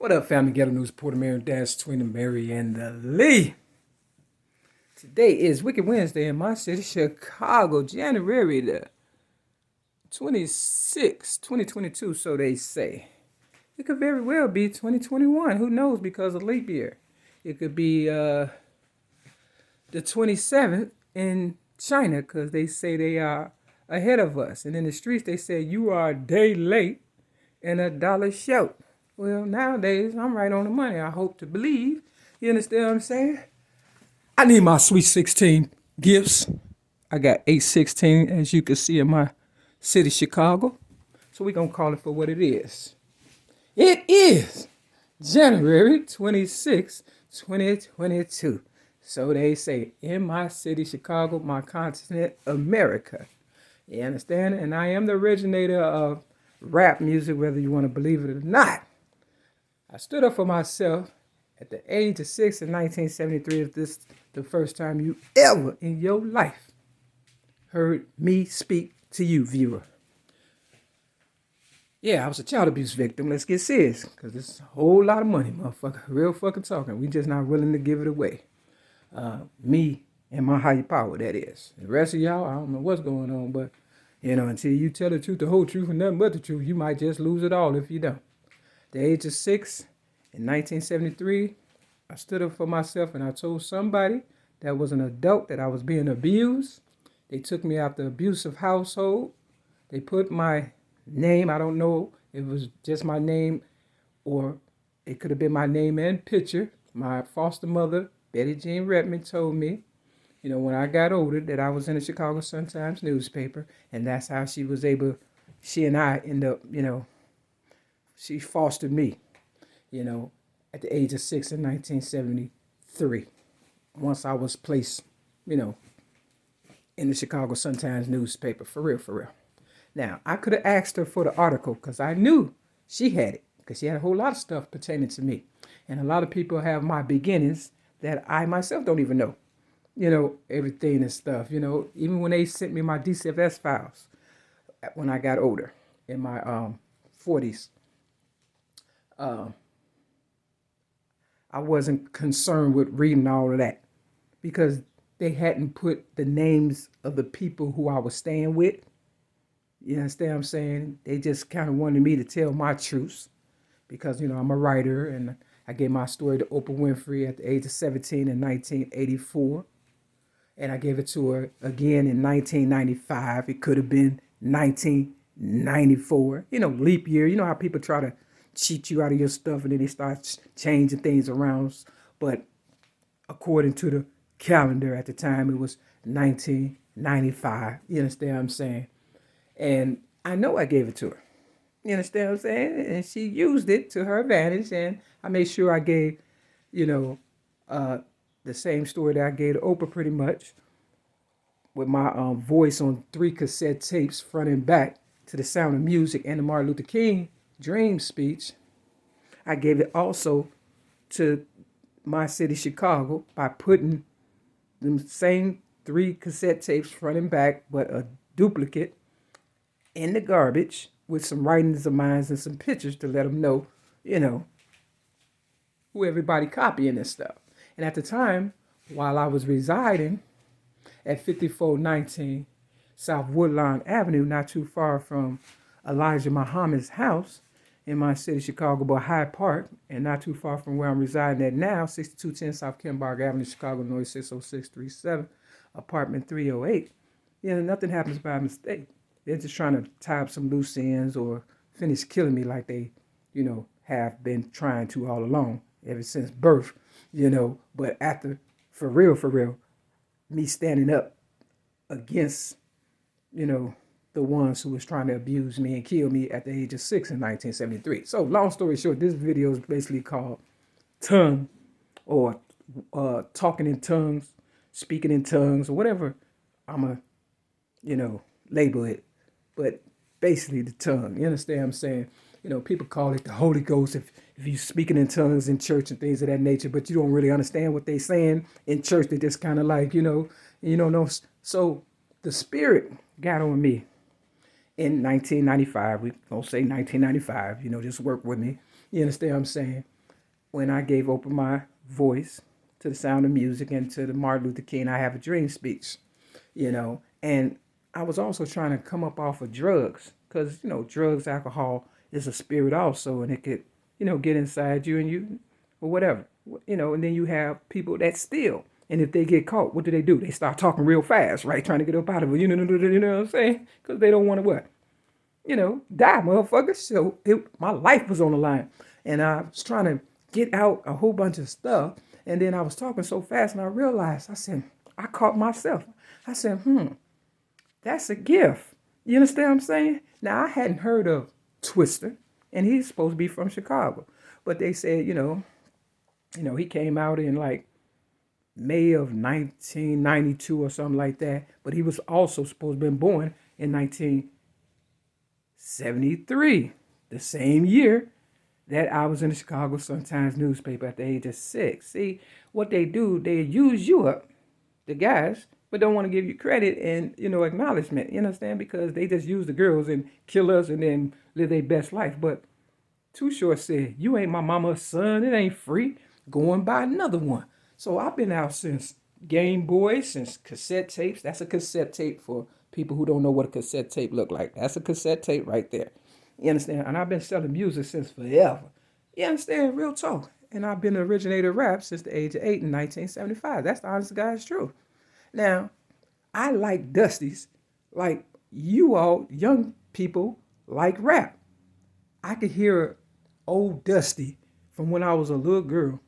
What up, family? Ghetto News, Porter Mary, Dash, Twin, the Mary, and the Lee. Today is Wicked Wednesday in my city, Chicago, January the 26th, 2022, so they say. It could very well be 2021. Who knows, because of leap year. It could be the 27th in China, because they say they are ahead of us. And in the streets, they say you are a day late and a dollar short. Well, nowadays, I'm right on the money. I hope to believe. You understand what I'm saying? I need my Sweet 16 gifts. I got 816, as you can see in my city, Chicago. So we're going to call it for what it is. It is January 26, 2022. So they say, in my city, Chicago, my continent, America. You understand? And I am the originator of rap music, whether you want to believe it or not. I stood up for myself at the age of 6 in 1973. If this is the first time you ever in your life heard me speak to you, viewer. Yeah, I was a child abuse victim. Let's get serious, because it's a whole lot of money, motherfucker. Real fucking talking. We just not willing to give it away. Me and my higher power, that is. The rest of y'all, I don't know what's going on, but, until you tell the truth, the whole truth, and nothing but the truth, you might just lose it all if you don't. At the age of 6 in 1973, I stood up for myself and I told somebody that was an adult that I was being abused. They took me out the abusive household. They put my name, I don't know if it was just my name or it could have been my name and picture. My foster mother, Betty Jean Redmond, told me, when I got older, that I was in the Chicago Sun-Times newspaper, and that's how she was able, she and I end up, she fostered me, at the age of 6 in 1973. Once I was placed, in the Chicago Sun-Times newspaper, for real. Now, I could have asked her for the article because I knew she had it, because she had a whole lot of stuff pertaining to me. And a lot of people have my beginnings that I myself don't even know, everything and stuff, even when they sent me my DCFS files when I got older in my 40s. I wasn't concerned with reading all of that because they hadn't put the names of the people who I was staying with. You understand what I'm saying? They just kind of wanted me to tell my truths because, I'm a writer, and I gave my story to Oprah Winfrey at the age of 17 in 1984. And I gave it to her again in 1995. It could have been 1994. Leap year. You know how people try to cheat you out of your stuff and then they start changing things around. But according to the calendar at the time, it was 1995. You understand what I'm saying? And I know I gave it to her. You understand what I'm saying? And she used it to her advantage. And I made sure I gave, the same story that I gave to Oprah pretty much, with my voice on 3 cassette tapes, front and back, to the Sound of Music and the Martin Luther King Dream speech. I gave it also to my city, Chicago, by putting the same 3 cassette tapes, front and back, but a duplicate, in the garbage with some writings of mine and some pictures to let them know, who everybody copying this stuff. And at the time, while I was residing at 5419 South Woodlawn Avenue, not too far from Elijah Muhammad's house in my city, Chicago, but Hyde Park, and not too far from where I'm residing at now, 6210 South Kenbarg Avenue, Chicago, Illinois, 60637, apartment 308. Nothing happens by mistake. They're just trying to tie up some loose ends or finish killing me like they, have been trying to all along, ever since birth, But after, for real, me standing up against, the ones who was trying to abuse me and kill me at the age of 6 in 1973. So long story short, this video is basically called Tongue, or Talking in Tongues, Speaking in Tongues, or whatever I'm label it. But basically the tongue. You understand what I'm saying? People call it the Holy Ghost if you're speaking in tongues in church and things of that nature, but you don't really understand what they're saying in church. They just kind of like, you don't know. So the Spirit got on me in 1995. We don't say 1995, just work with me. You understand what I'm saying? when I gave open my voice to the sound of music and to the Martin Luther King I Have a Dream speech, and I was also trying to come up off of drugs because, drugs, alcohol is a spirit also, and it could, get inside you and you, or whatever, and then you have people that steal. And if they get caught, what do? They start talking real fast, right? Trying to get up out of it, you know what I'm saying? Because they don't want to what? Die, motherfuckers. So my life was on the line. And I was trying to get out a whole bunch of stuff. And then I was talking so fast and I realized, I caught myself. I said, that's a gift. You understand what I'm saying? Now, I hadn't heard of Twista, and he's supposed to be from Chicago. But they said, he came out in like May of 1992 or something like that. But he was also supposed to have been born in 1973, the same year that I was in the Chicago Sun-Times newspaper at the age of 6. See, what they do, they use you up, the guys, but don't want to give you credit and, acknowledgement. You understand? Because they just use the girls and kill us and then live their best life. But Too Short said, you ain't my mama's son. It ain't free. Go and buy another one. So I've been out since Game Boy, since cassette tapes. That's a cassette tape for people who don't know what a cassette tape look like. That's a cassette tape right there. You understand? And I've been selling music since forever. You understand? Real talk. And I've been an originator of rap since the age of 8 in 1975. That's the honest God's truth. Now, I like Dusties like you all young people like rap. I could hear old Dusty from when I was a little girl.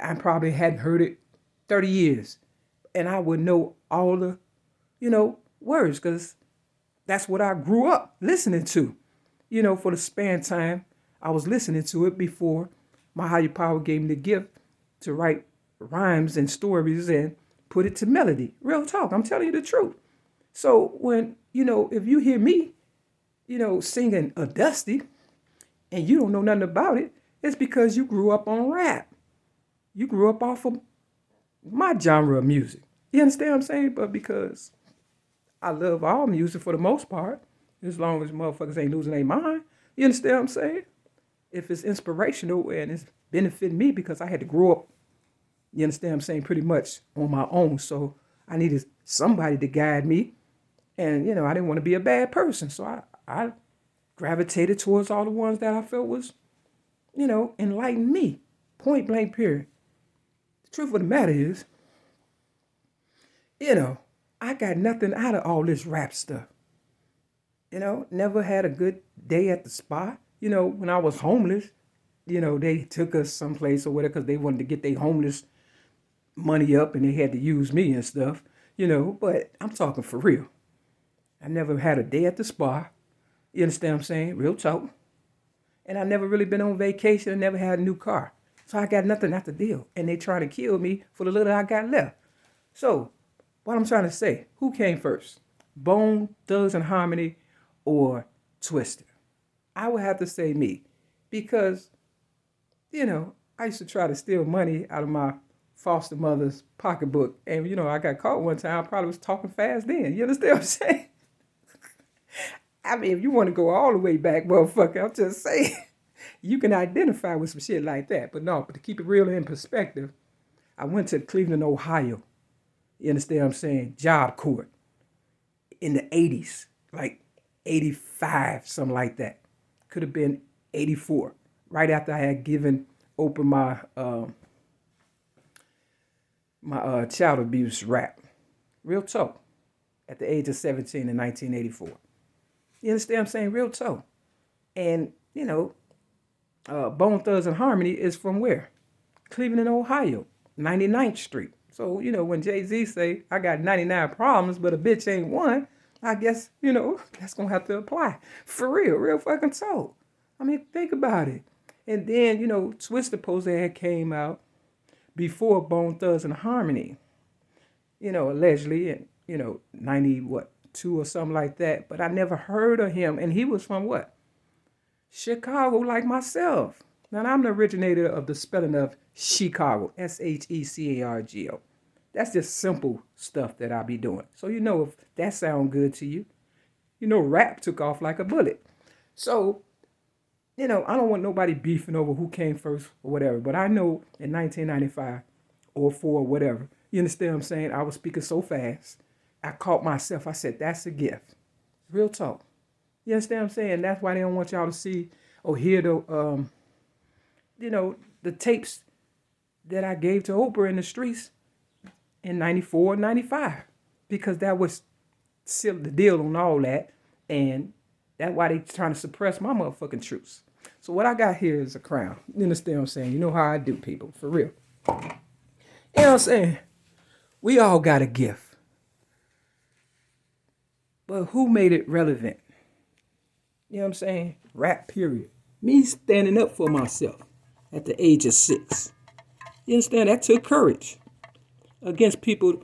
I probably hadn't heard it 30 years. And I would know all the, words because that's what I grew up listening to. For the span time, I was listening to it before my higher power gave me the gift to write rhymes and stories and put it to melody. Real talk. I'm telling you the truth. So when, if you hear me, singing a Dusty and you don't know nothing about it, it's because you grew up on rap. You grew up off of my genre of music. You understand what I'm saying? But because I love all music for the most part, as long as motherfuckers ain't losing their mind. You understand what I'm saying? If it's inspirational and it's benefiting me because I had to grow up, you understand what I'm saying, pretty much on my own. So I needed somebody to guide me. And, I didn't want to be a bad person. So I gravitated towards all the ones that I felt was, enlightened me. Point blank period. The truth of the matter is, I got nothing out of all this rap stuff. Never had a good day at the spa. When I was homeless, they took us someplace or whatever because they wanted to get their homeless money up and they had to use me and stuff, but I'm talking for real. I never had a day at the spa. You understand what I'm saying? Real talk. And I never really been on vacation and never had a new car. So I got nothing out the deal. And they trying to kill me for the little I got left. So what I'm trying to say, who came first? Bone, Thugs and Harmony, or Twista? I would have to say me. Because, I used to try to steal money out of my foster mother's pocketbook. And, I got caught one time. I probably was talking fast then. You understand what I'm saying? I mean, if you want to go all the way back, motherfucker, I'm just saying, you can identify with some shit like that. But to keep it real in perspective, I went to Cleveland, Ohio. You understand what I'm saying? Job court in the 80s, like 85, something like that. Could have been 84, right after I had opened my child abuse rap. Real talk. At the age of 17 in 1984. You understand what I'm saying? Real talk. And, Bone Thugs and Harmony is from where? Cleveland, Ohio, 99th Street. So, when Jay-Z say, I got 99 problems, but a bitch ain't one, I guess, that's going to have to apply. For real, real fucking talk. I mean, think about it. And then, Twista Pose had came out before Bone Thugs and Harmony, allegedly, and, 92 or something like that. But I never heard of him. And he was from what? Chicago, like myself. Now, I'm the originator of the spelling of Chicago, Shecargo. That's just simple stuff that I be doing. So, if that sound good to you, rap took off like a bullet. So, you know, I don't want nobody beefing over who came first or whatever. But I know in 1995 or 4 or whatever, you understand what I'm saying? I was speaking so fast. I caught myself. I said, that's a gift. Real talk. You understand what I'm saying? That's why they don't want y'all to see or hear the, you know, the tapes that I gave to Oprah in the streets in 94, 95. Because that was seal the deal on all that. And that's why they trying to suppress my motherfucking truths. So what I got here is a crown. You understand what I'm saying? You know how I do, people. For real. You know what I'm saying? We all got a gift. But who made it relevant? You know what I'm saying? Rap, period. Me standing up for myself at the age of 6. You understand? That took courage against people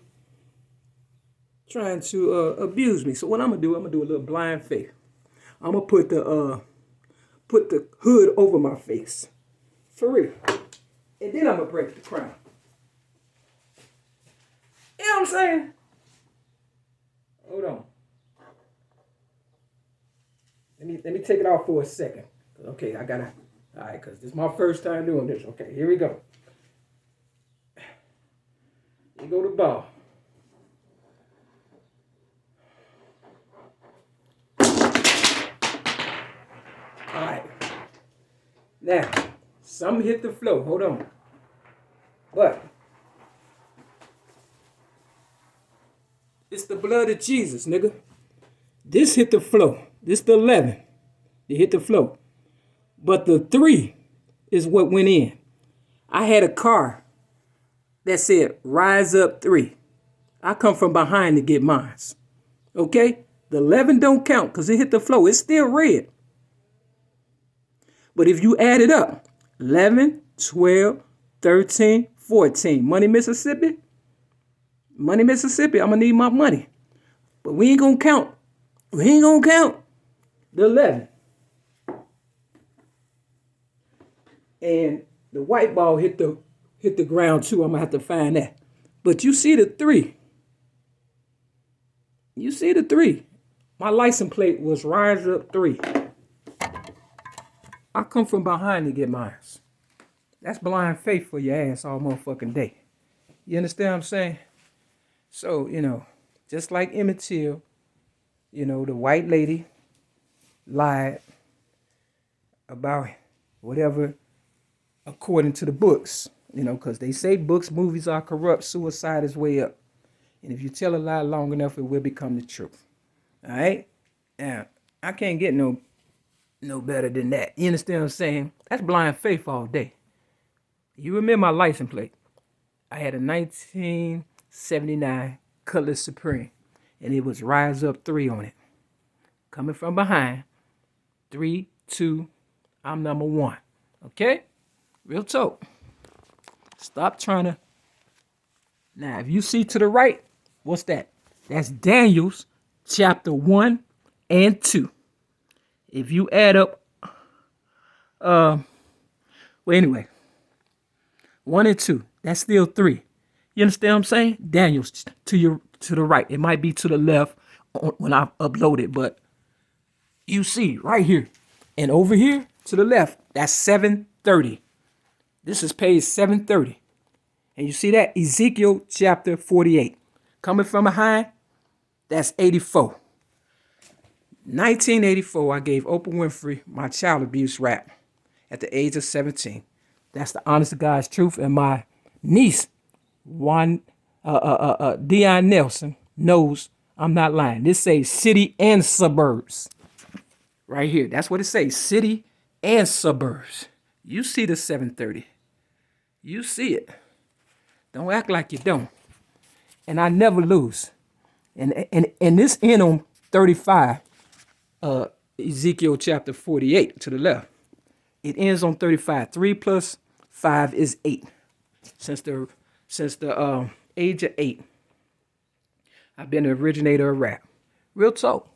trying to abuse me. So what I'm going to do a little blind faith. I'm going to put the hood over my face. For real. And then I'm going to break the crown. You know what I'm saying? Hold on. Let me take it off for a second. Okay, I gotta. All right, because this is my first time doing this. Okay, here we go. Here go the ball. All right. Now, something hit the floor. Hold on. But it's the blood of Jesus, nigga. This hit the floor. This the 11. It hit the floor. But the 3 is what went in. I had a car that said, rise up 3. I come from behind to get mine. Okay? The 11 don't count because it hit the floor. It's still red. But if you add it up, 11, 12, 13, 14. Money, Mississippi? Money, Mississippi. I'm going to need my money. But we ain't going to count. We ain't going to count the 11. And the white ball hit the ground too. I'm going to have to find that. But you see the 3. You see the 3. My license plate was rise up 3. I come from behind to get mine. That's blind faith for your ass all motherfucking day. You understand what I'm saying? So, you know, just like Emmett Till, you know, the white lady lied about whatever according to the books, you know, because they say books, movies are corrupt, suicide is way up. And if you tell a lie long enough, it will become the truth. All right? Now, I can't get no better than that. You understand what I'm saying? That's blind faith all day. You remember my license plate. I had a 1979 Cutlass Supreme, and it was Rise Up 3 on it. Coming from behind, 3, 2, I'm number 1. Okay? Real talk. Stop trying to. Now, if you see to the right, what's that? That's Daniel's chapter 1 and 2. If you add up, well, anyway, 1 and 2, that's still 3. You understand what I'm saying? Daniel's to the right. It might be to the left when I upload it, but you see right here. And over here to the left, that's 730. This is page 730. And you see that? Ezekiel chapter 48. Coming from behind, that's 84. 1984, I gave Oprah Winfrey my child abuse rap at the age of 17. That's the honest to God's truth. And my niece, Dion Nelson, knows I'm not lying. This says city and suburbs. Right here. That's what it says. City and suburbs. You see the 730. You see it. Don't act like you don't. And I never lose. And this end on 35, Ezekiel chapter 48 to the left. It ends on 35. 3 plus 5 is 8. Since the age of 8, I've been the originator of rap. Real talk.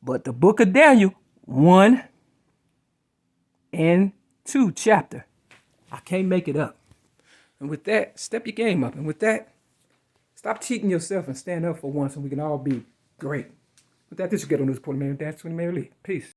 But the book of Daniel, 1 and 2 chapter, I can't make it up. And with that, step your game up. And with that, stop cheating yourself and stand up for once, and we can all be great. With that, this is GHETTO News, Portland, Mayor, Dance, 20 Mayor Lee. Peace.